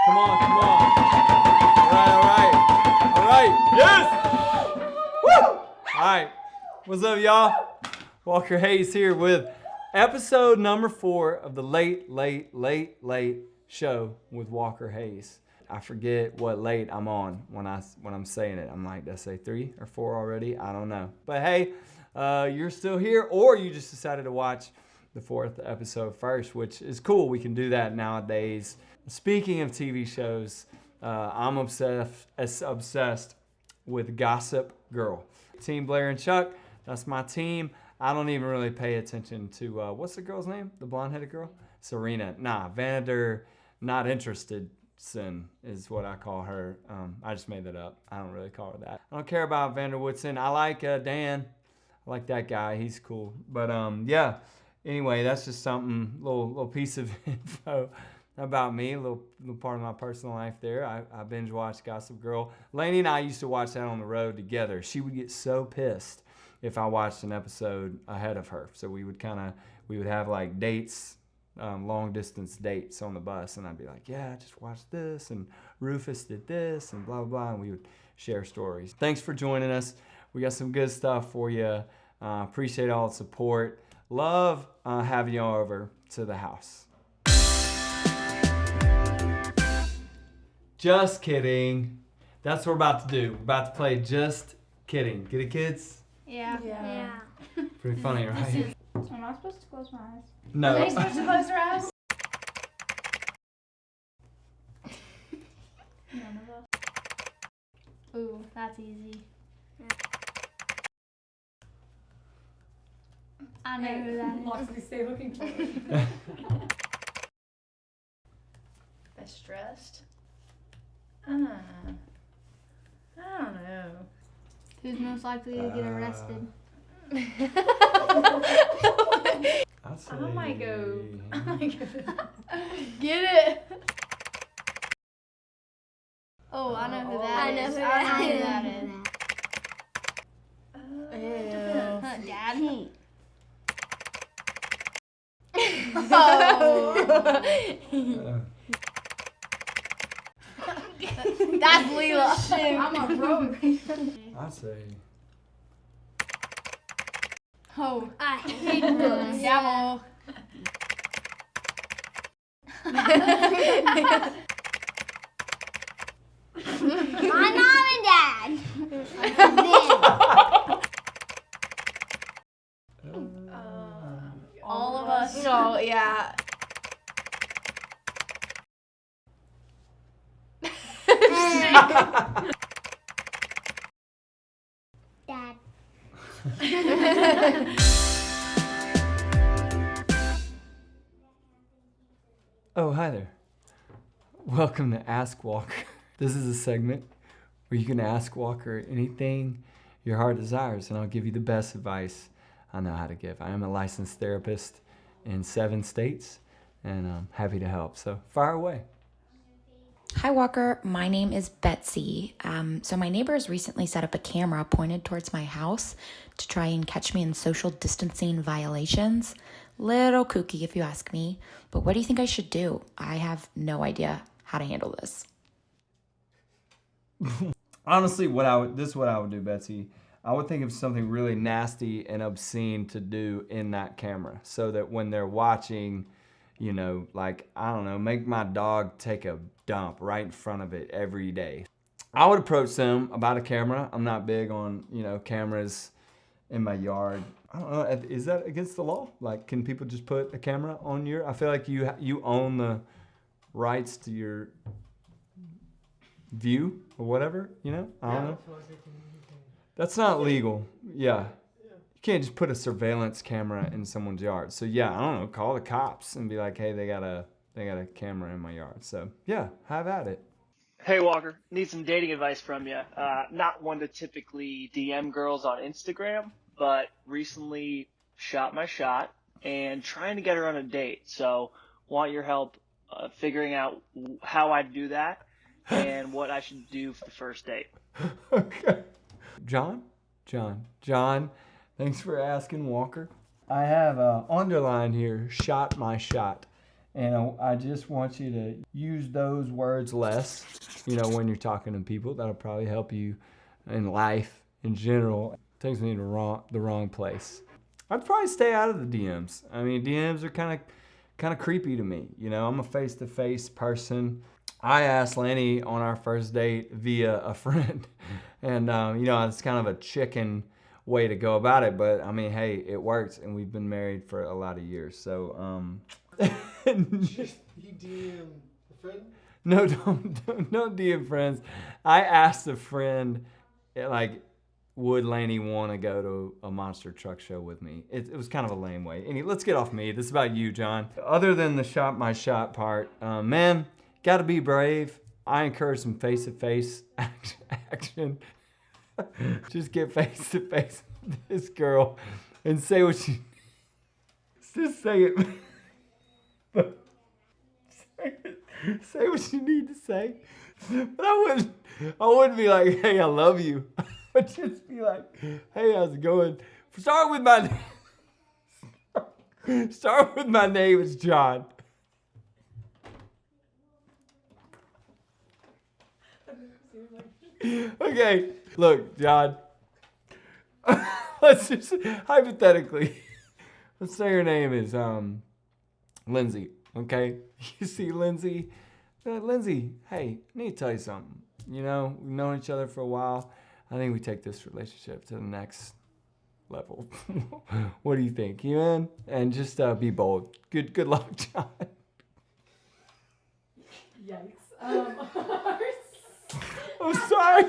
Come on, come on. All right. Yes! Woo! All right. What's up, y'all? Walker Hayes here with episode number 4 of the late show with Walker Hayes. I forget what late I'm on when I'm saying it. I'm like, did I say 3 or 4 already? I don't know. But hey, you're still here, or you just decided to watch the 4th episode first, which is cool. We can do that nowadays. Speaking of TV shows, I'm obsessed with Gossip Girl. Team Blair and Chuck, that's my team. I don't even really pay attention to, what's the girl's name? The blonde-headed girl? Serena. Nah, Vander, not interested. Sin is what I call her. I just made that up. I don't really call her that. I don't care about Vander Woodson. I like Dan. I like that guy. He's cool. But yeah. Anyway, that's just something, little piece of info about me, a little part of my personal life there. I binge watched Gossip Girl. Lainey and I used to watch that on the road together. She would get so pissed if I watched an episode ahead of her. So we would have like dates, long distance dates on the bus, and I'd be like, yeah, I just watched this, and Rufus did this, and blah, blah, blah, and we would share stories. Thanks for joining us. We got some good stuff for you. Appreciate all the support. Love having you all over to the house. Just kidding. That's what we're about to do. We're about to play Just Kidding. Get it, kids? Yeah. Pretty funny, right? Am I supposed to close my eyes? No. Are they supposed to close their eyes? None of us. Ooh, that's easy. I know who that is. Loxley, stay looking for me. That's stressed. I don't know. Who's most likely to get arrested? I'd say... I might go. Get it. Oh, I know who that is. I know who that is. Dad. Oh. That's Leela. I'm a pro. I'd say... Oh, I hate this. Gavel. My mom and dad. All of us. Oh, yeah. Dad. Oh, hi there. Welcome to Ask Walker. This is a segment where you can ask Walker anything your heart desires, and I'll give you the best advice I know how to give. I am a licensed therapist in 7 states, and I'm happy to help. So fire away. Hi Walker, my name is Betsy. So my neighbors recently set up a camera pointed towards my house to try and catch me in social distancing violations. Little kooky if you ask me, but what do you think I should do? I have no idea how to handle this. Honestly, this is what I would do, Betsy. I would think of something really nasty and obscene to do in that camera so that when they're watching, you know, like, I don't know, make my dog take a dump right in front of it every day. I would approach them about a camera. I'm not big on, cameras in my yard. I don't know, is that against the law? Like, can people just put a camera on I feel like you own the rights to your view or whatever, I don't know. That's not legal. Yeah. You can't just put a surveillance camera in someone's yard. So yeah, I don't know, call the cops and be like, hey, they got a camera in my yard. So yeah, have at it. Hey Walker, need some dating advice from you. Not one to typically DM girls on Instagram, but recently shot my shot and trying to get her on a date. So want your help figuring out how I do that and what I should do for the first date. Okay. John, thanks for asking, Walker. I have underlined here, shot my shot. And I just want you to use those words less, when you're talking to people. That'll probably help you in life in general. It takes me to the wrong place. I'd probably stay out of the DMs. I mean, DMs are kind of creepy to me. I'm a face-to-face person. I asked Lenny on our first date via a friend. And, it's kind of a chicken way to go about it. But, I mean, hey, it works. And we've been married for a lot of years. So, He DM a friend? No, don't DM friends. I asked a friend, would Laney want to go to a monster truck show with me? It was kind of a lame way. Anyway, let's get off me. This is about you, John. Other than the shot my shot part, man, gotta be brave. I encourage some face-to-face action. Just get face-to-face with this girl and say what you... Just say it. Say what you need to say. But I wouldn't be like, hey, I love you. I'd just be like, hey, how's it going? Start with my name. It's John. Okay, look, John. Let's just hypothetically, let's say your name is Lindsay. Okay, you see Lindsay. Lindsay, hey, I need to tell you something. We've known each other for a while. I think we take this relationship to the next level. What do you think? You in? And just be bold. Good luck, John. Yikes. I'm sorry.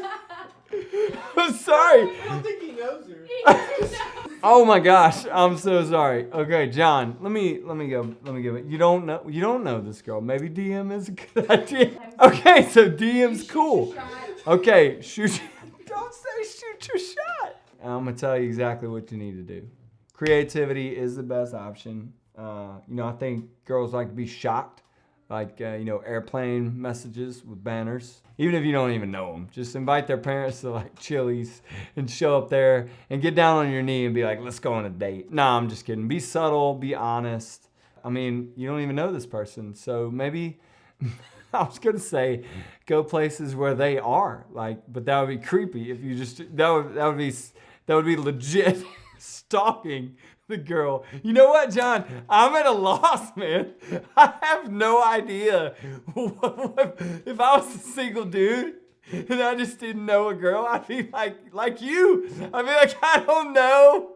I'm sorry. I don't think he knows her. Oh my gosh, I'm so sorry. Okay, John, let me go. Let me give it. You don't know this girl. Maybe DM is a good idea. Okay, so DM's cool. Okay, shoot. Don't say shoot your shot. I'm gonna tell you exactly what you need to do. Creativity is the best option. I think girls like to be shocked, airplane messages with banners. Even if you don't even know them, just invite their parents to Chili's and show up there and get down on your knee and be like, let's go on a date. Nah, I'm just kidding. Be subtle, be honest. I mean, you don't even know this person. So maybe, I was going to say, go places where they are. But that would be creepy if you just, that would be legit stalking the girl. You know what, John? I'm at a loss, man. I have no idea. If I was a single dude and I just didn't know a girl, I'd be like you. I'd be like, I don't know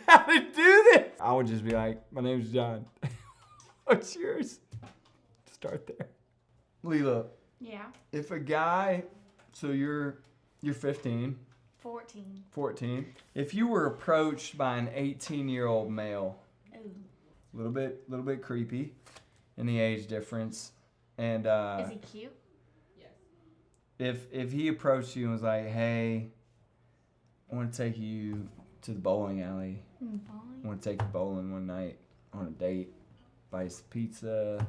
how to do this. I would just be like, my name's John. What's yours? Start there. Leela. Yeah. If a guy, so you're 15. 14. If you were approached by an 18-year-old male, Ooh. a little bit creepy in the age difference, and Is he cute? Yes. if he approached you and was like, hey, I want to take you to the bowling alley. I want to take you bowling one night on a date, buy you some pizza.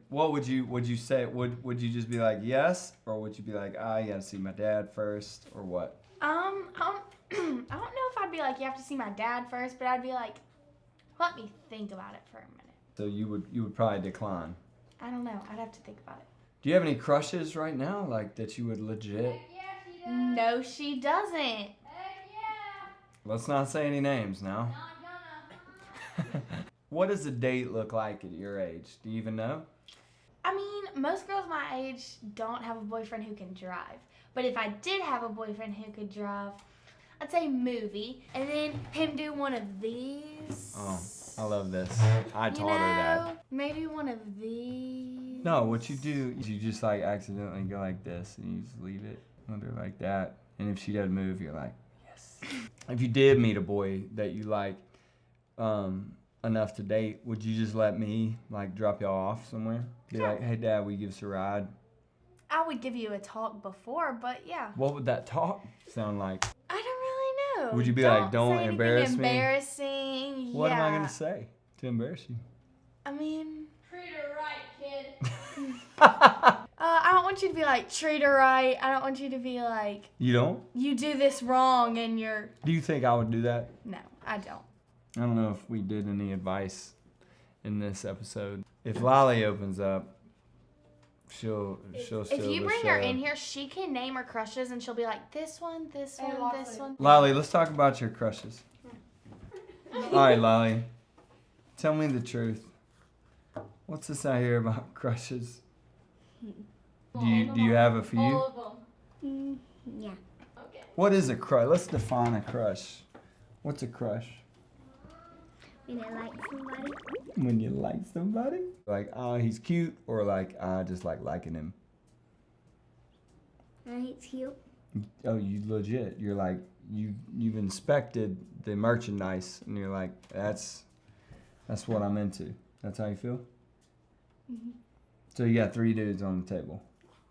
What would you say? Would you just be like yes, or would you be like, you gotta see my dad first, or what? I don't know if I'd be like, you have to see my dad first, but I'd be like, let me think about it for a minute. So you would probably decline. I don't know. I'd have to think about it. Do you have any crushes right now, that you would legit? No, she doesn't. Let's not say any names now. What does a date look like at your age? Do you even know? I mean, most girls my age don't have a boyfriend who can drive. But if I did have a boyfriend who could drive, I'd say movie, and then him do one of these. Oh, I love this. I taught her that. Maybe one of these. No, what you do is you just accidentally go like this, and you just leave it under like that. And if she doesn't move, you're like, yes. If you did meet a boy that you like enough to date, would you just let me drop y'all off somewhere? Be like, hey, Dad, will you give us a ride? I would give you a talk before, but yeah. What would that talk sound like? I don't really know. Would you be like, don't say embarrass me? Embarrassing. What am I going to say to embarrass you? I mean, Treat her right, kid. I don't want you to be like, treat her right. I don't want you to be like, You don't? you do this wrong and you're... Do you think I would do that? No, I don't. I don't know if we did any advice in this episode. If Lolly opens up, she'll steal If you the bring show. her in here, she can name her crushes and she'll be like, this one, this Hey, one, this Lolly. one. Lolly, let's talk about your crushes. All right, Lolly, tell me the truth. What's this I hear about crushes? Do you have a few? All of them. Yeah. Okay. What is a crush? Let's define a crush. What's a crush? When I like somebody. When you like somebody? Like, oh, he's cute, or like, I just like liking him. He's cute. Oh, you legit. You're like, you've inspected the merchandise, and you're like, that's what I'm into. That's how you feel? Mhm. So you got 3 dudes on the table.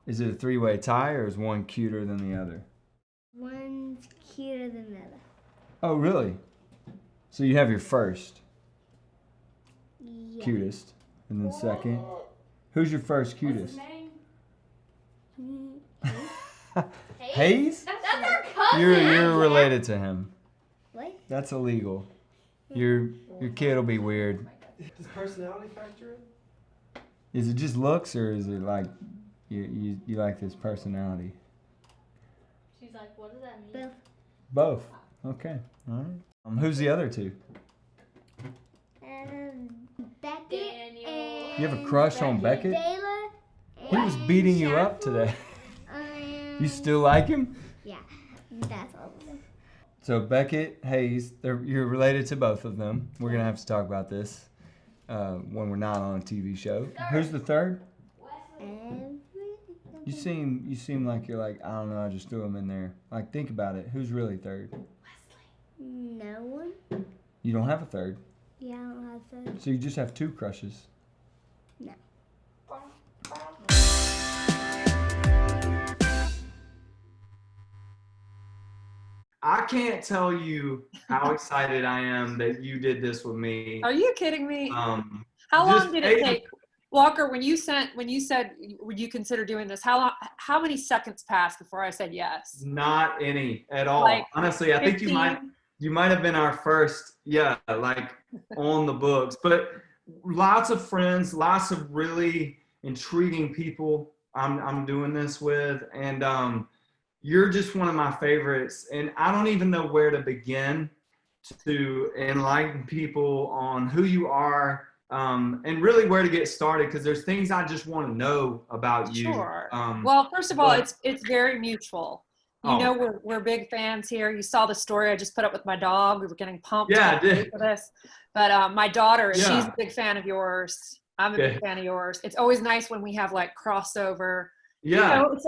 Is it a 3-way tie, or is one cuter than the other? One's cuter than the other. Oh, really? So you have your first, Yeah. cutest, and then second. Who's your first What's cutest? his name? Hayes? That's our cousin. You're related to him. What? That's illegal. Your kid will be weird. Does personality factor in? Is it just looks, or is it like you like this personality? She's like, what does that mean? Both. Both. Okay. All right. Who's the other two? Beckett. Daniel. And You have a crush on Beckett? Taylor. He was beating you up today. You still like him? Yeah. That's all of them. So Beckett, Hayes, you're related to both of them. We're gonna have to talk about this when we're not on a TV show. Who's the third? You seem like you're like, I don't know, I just threw him in there. Like, think about it. Who's really third? No one. You don't have a third, Yeah, I don't have third. so you just have 2 crushes. No. I can't tell you how excited I am that you did this with me. Are you kidding me? How just long did it eight- take? Walker, when you said would you consider doing this, how many seconds passed before I said yes? Not any at all. Like Honestly, I think 15? you might have been our first, like on the books. But lots of friends, lots of really intriguing people I'm doing this with, and you're just one of my favorites. And I don't even know where to begin to enlighten people on who you are. And really where to get started, because there's things I just want to know about you. Sure. Well, first of all, but- it's very mutual. You Oh. know, we're big fans here. You saw the story I just put up with my dog. We were getting pumped Yeah, I up did. for this. But my daughter, she's Yeah. a big fan of yours. I'm a Yeah. big fan of yours. It's always nice when we have like crossover. Yeah. You know, it's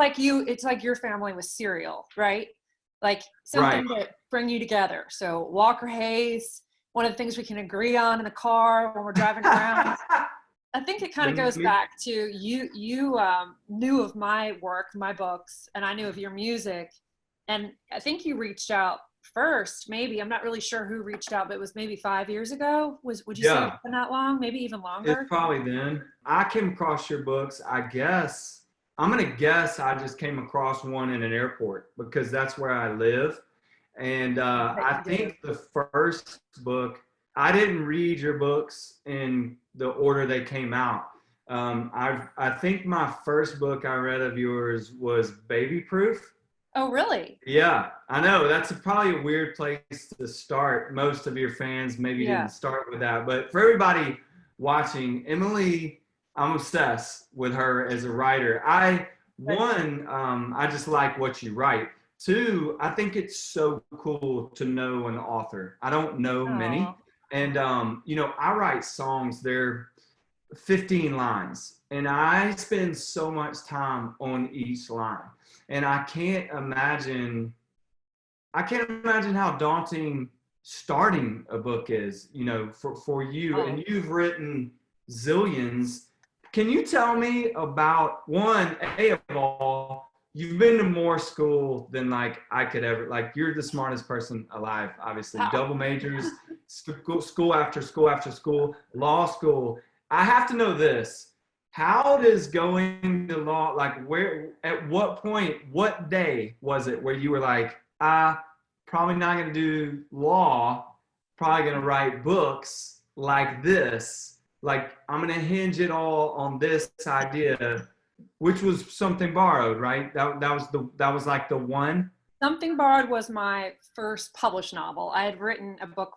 like your family with cereal, right? Like something to bring you together. So Walker Hayes, one of the things we can agree on in the car when we're driving around. I think it kind of goes back to you knew of my work, my books, and I knew of your music. And I think you reached out first, maybe. I'm not really sure who reached out, but it was maybe 5 years ago. Would you say it's been that long? Maybe even longer? It's probably then. I came across your books, I'm going to guess I just came across one in an airport, because that's where I live. And I think the first book, I didn't read your books in the order they came out. I think my first book I read of yours was Baby Proof. Oh, really? Yeah, I know. That's probably a weird place to start. Most of your fans maybe didn't start with that. But for everybody watching, Emily, I'm obsessed with her as a writer. I just like what you write. 2, I think it's so cool to know an author. I don't know many. And, I write songs, they're 15 lines. And I spend so much time on each line. And I can't imagine how daunting starting a book is, for you. And you've written zillions. Can you tell me about of all, you've been to more school than like I could ever, like you're the smartest person alive, obviously. Double majors, school after school after school, law school. I have to know this. How does going to law, like at what point, what day was it where you were like, probably not going to do law, probably going to write books like this? like, I'm going to hinge it all on this idea, which was Something Borrowed, right? That was like the one. Something Borrowed was my first published novel. I had written a book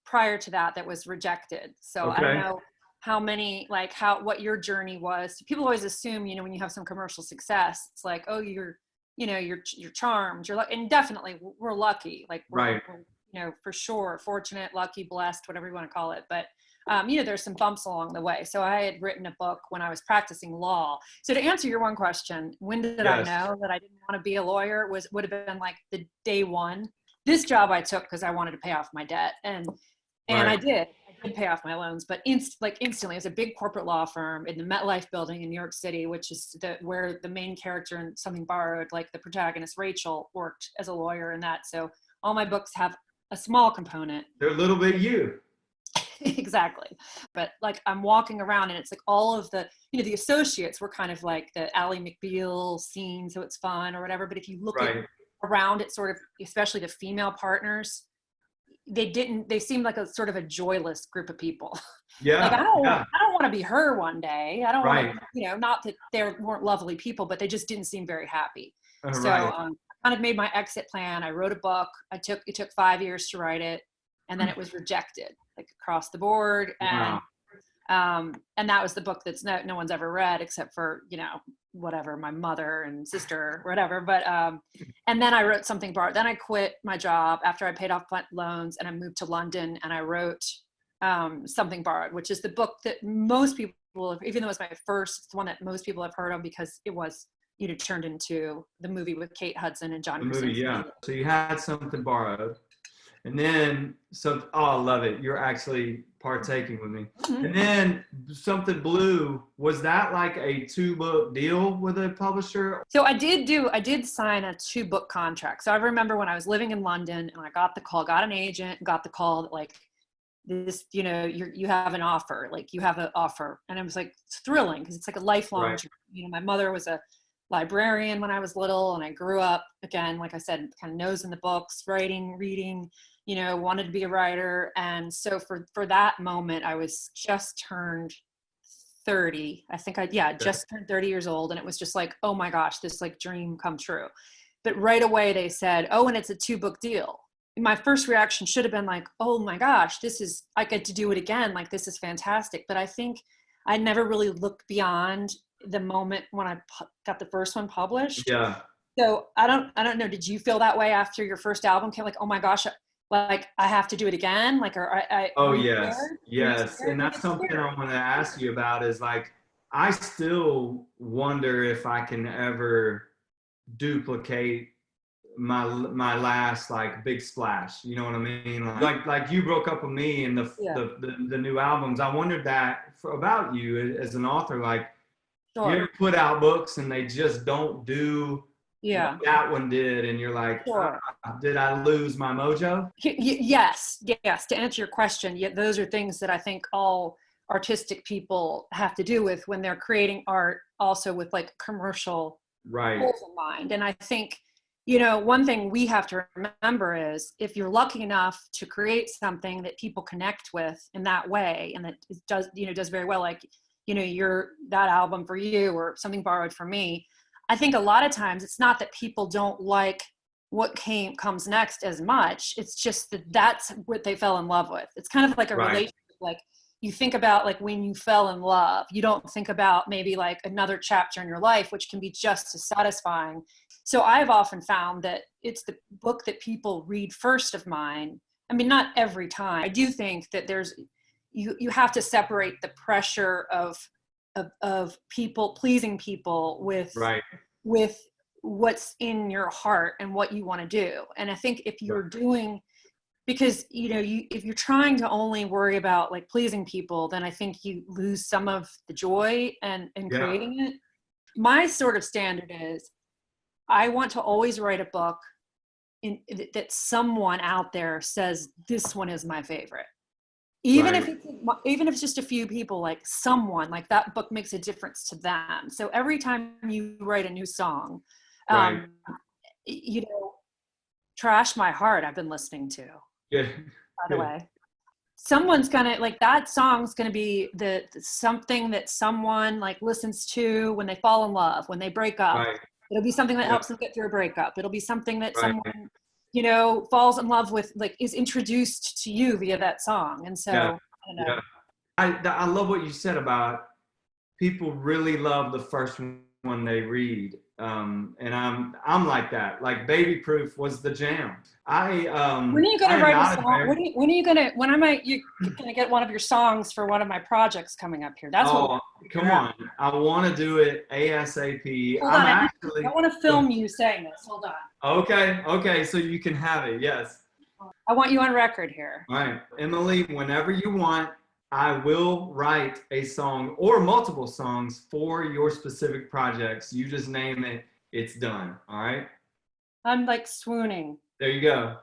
prior to that was rejected. So I don't Okay. know what your journey was. People always assume, when you have some commercial success, it's like, oh, you're charmed, and definitely we're lucky. Like Right. we're, for sure, fortunate, lucky, blessed, whatever you want to call it. But there's some bumps along the way. So I had written a book when I was practicing law. So to answer your one question, when did I know that I didn't want to be a lawyer? Would have been like the day one. This job I took because I wanted to pay off my debt, and I did pay off my loans, but instantly. It was a big corporate law firm in the MetLife building in New York City, which is where the main character in Something Borrowed, like the protagonist Rachel, worked as a lawyer in that. So all my books have a small component. They're a little bit you. Exactly. But like I'm walking around and it's like all of the, the associates were kind of like the Ally McBeal scene, so it's fun or whatever. But if you look at around it, sort of, especially the female partners, they seemed like a sort of a joyless group of people. Yeah. Like I don't want to be her one day. I don't want to, not that they weren't lovely people, but they just didn't seem very happy. So I kind of made my exit plan. I wrote a book. It took 5 years to write it, and then it was rejected, like across the board. And and that was the book that's no one's ever read except for whatever, my mother and sister or whatever. But and then I wrote Something Borrowed. Then I quit my job after I paid off loans, and I moved to London, and I wrote Something Borrowed, which is the book that most people, even though it's my first, it's the one that most people have heard of because it was turned into the movie with Kate Hudson and John Krasinski. Yeah. So you had Something Borrowed, and then I love it. You're actually partaking with me. Mm-hmm. And then Something Blue, was that like a 2-book deal with a publisher? So I did sign a 2-book contract. So I remember when I was living in London and I got an agent, got the call that like this, you have an offer, like you have an offer. And it was like thrilling because it's like a lifelong journey. My mother was a librarian when I was little, and I grew up, again, like I said, kind of nose in the books, writing, reading, wanted to be a writer. And so for that moment, I was just turned 30. I think just turned 30 years old. And it was just like, oh my gosh, this like dream come true. But right away they said, oh, and it's a 2-book deal. My first reaction should have been like, oh my gosh, I get to do it again. Like, this is fantastic. But I think I never really looked beyond the moment when I got the first one published. Yeah. So I don't know. Did you feel that way after your first album came? Like, oh my gosh, like I have to do it again. Like, or oh yes, yes. And that's something I want to ask you about is like, I still wonder if I can ever duplicate my last like big splash. You know what I mean? Like you broke up with me in the new albums. I wondered that about you as an author, like. Sure. You ever put out books and they just don't do what that one did, and you're like, did I lose my mojo? Yes. To answer your question, those are things that I think all artistic people have to do with when they're creating art, also with like commercial goals in mind. And I think, one thing we have to remember is if you're lucky enough to create something that people connect with in that way, and that does very well, like, that album for you or Something Borrowed for me, I think a lot of times it's not that people don't like what comes next as much. It's just that's what they fell in love with. It's kind of like a relationship. Like you think about like when you fell in love, you don't think about maybe like another chapter in your life, which can be just as satisfying. So I've often found that it's the book that people read first of mine. I mean, not every time. I do think that you have to separate the pressure of people pleasing people with what's in your heart and what you want to do. And I think if you're doing, because if you're trying to only worry about like pleasing people, then I think you lose some of the joy and creating it. My sort of standard is I want to always write a book that someone out there says this one is my favorite. Even if it's just a few people, like someone, like that book makes a difference to them. So every time you write a new song, Trash My Heart, I've been listening to, by the way. someone's gonna like that song's gonna be the something that someone like listens to when they fall in love, when they break up. Right. It'll be something that Yeah. helps them get through a breakup. It'll be something that Right. someone, you know, falls in love with, like is introduced to you via that song. And so Yeah. I don't know. Yeah. I love what you said about people really love the first one they read. And I'm like that. Like Baby Proof was the jam. When are you gonna write a song? When am you gonna get one of your songs for one of my projects coming up here? That's come on. I want to do it ASAP. Hold on, I want to film you saying this. Hold on. Okay, so you can have it. Yes. I want you on record here. All right, Emily, whenever you want, I will write a song or multiple songs for your specific projects. You just name it, it's done. All right. I'm like swooning. There you go.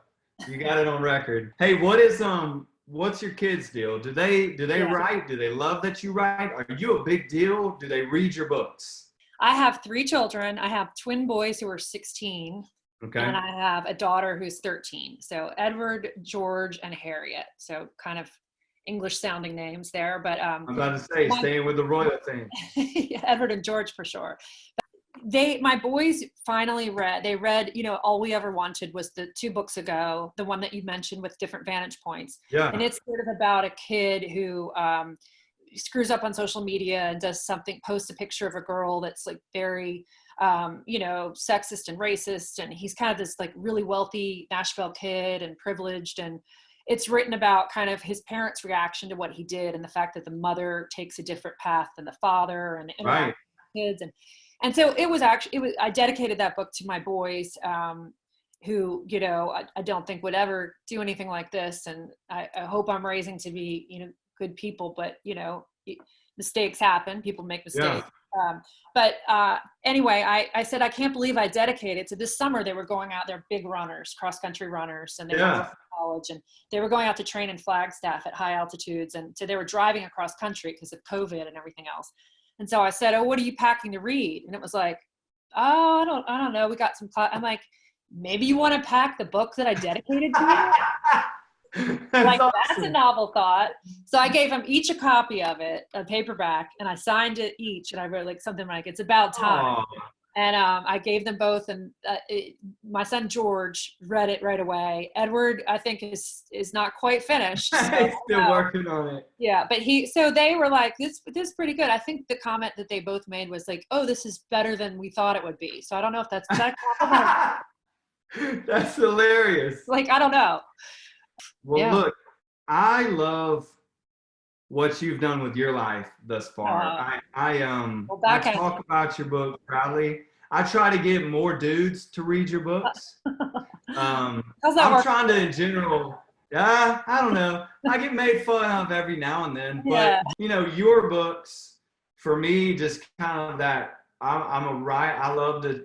You got it on record. Hey, what's your kids' deal? Do they write? Do they love that you write? Are you a big deal? Do they read your books? I have 3 children. I have twin boys who are 16. Okay. And I have a daughter who's 13. So Edward, George, and Harriet. So kind of English sounding names there, but I'm about to say, staying with the royal thing. Edward and George for sure. My boys finally read, you know, All We Ever Wanted was the 2 books ago, the one that you mentioned with different vantage points. Yeah. And it's sort of about a kid who screws up on social media and does something, posts a picture of a girl that's like very, you know, sexist and racist. And he's kind of this like really wealthy Nashville kid and privileged. And it's written about kind of his parents' reaction to what he did and the fact that the mother takes a different path than the father and right. Kids. And so I dedicated that book to my boys, who, you know, I don't think would ever do anything like this. And I hope I'm raising to be, you know, good people, but you know, mistakes happen. People make mistakes. Yeah. Anyway, I said, I can't believe I dedicated. So this summer they were going out, they're big runners, cross-country runners, and they were going to college, and they were going out to train in Flagstaff at high altitudes. And so they were driving across country because of COVID and everything else. And so I said, oh, what are you packing to read? And it was like, oh, I don't know. We got some class. I'm like, maybe you want to pack the book that I dedicated to you? Like, awesome. That's a novel thought. So I gave them each a copy of it, a paperback, and I signed it each. And I wrote like something like, it's about time. Aww. And I gave them both. And my son, George, read it right away. Edward, I think is not quite finished. So, He's still working on it. Yeah. But so they were like, this is pretty good. I think the comment that they both made was like, oh, this is better than we thought it would be. So I don't know if that's That's hilarious. Like, I don't know. Well, look, I love what you've done with your life thus far. I talk about your book proudly. I try to get more dudes to read your books. I'm trying to, in general, I don't know. I get made fun of every now and then, but you know, your books for me, just kind of that. I love to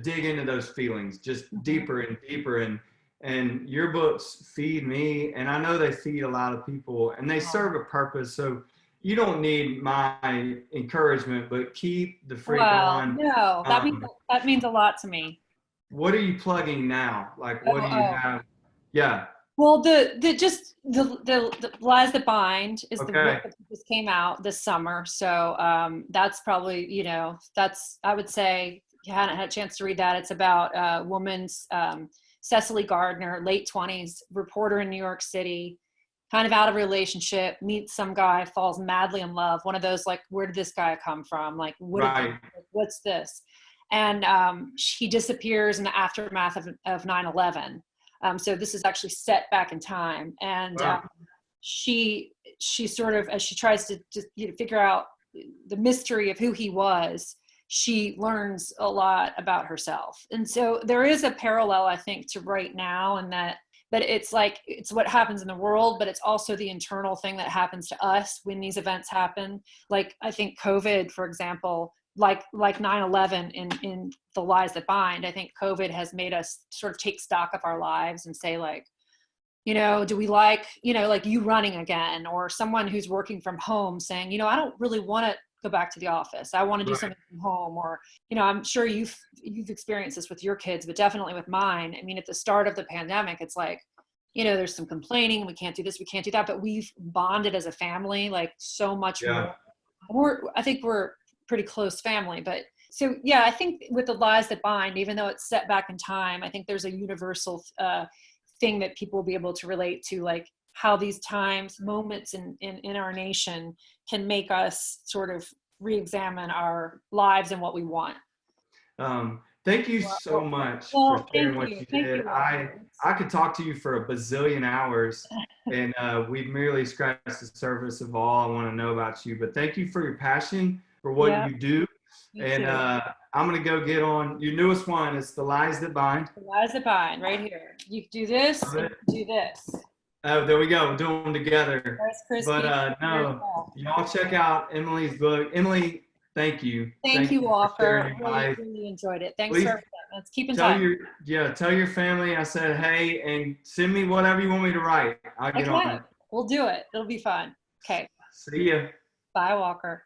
dig into those feelings just deeper and deeper, and your books feed me, and I know they feed a lot of people, and they serve a purpose. So you don't need my encouragement, but keep the freak on. No, that means a lot to me. What are you plugging now? Like, what do you have? Yeah. Well, the Lies That Bind is the book that just came out this summer. So that's probably, you know, I would say, you hadn't had a chance to read that. It's about a woman's, Cecily Gardner, late 20s, reporter in New York City, kind of out of a relationship, meets some guy, falls madly in love. One of those, like, where did this guy come from? Like, what's this? And he disappears in the aftermath of 9/11. So this is actually set back in time. And she sort of, as she tries to just, you know, figure out the mystery of who he was, she learns a lot about herself. And so there is a parallel, I think, to right now, and but it's like, it's what happens in the world, but it's also the internal thing that happens to us when these events happen. Like, I think COVID, for example, like 9/11 in The Lies That Bind, I think COVID has made us sort of take stock of our lives and say, like, you know, do we like, you know, like you running again, or someone who's working from home saying, you know, I don't really want to go back to the office. I want to do something from home. Or, you know, I'm sure you've experienced this with your kids, but definitely with mine. I mean, at the start of the pandemic, it's like, you know, there's some complaining, we can't do this, we can't do that, but we've bonded as a family, like so much more. I think we're pretty close family, but so yeah, I think with the lies that bind, even though it's set back in time, I think there's a universal thing that people will be able to relate to, like how these times, moments in our nation can make us sort of re-examine our lives and what we want. Thank you so much for sharing what you did. I could talk to you for a bazillion hours, and we've merely scratched the surface of all I want to know about you. But thank you for your passion for what you do. And I'm going to go get on your newest one. It's The Lies That Bind. The Lies That Bind, right here. You do this, and you do this. Oh, there we go. We're doing them together. But no, y'all check out Emily's book. Emily, thank you. Thank you, Walker. Really enjoyed it. Thanks for everything. Let's keep in touch. Tell your family I said hey, and send me whatever you want me to write. I'll get on it. We'll do it. It'll be fun. Okay. See ya. Bye, Walker.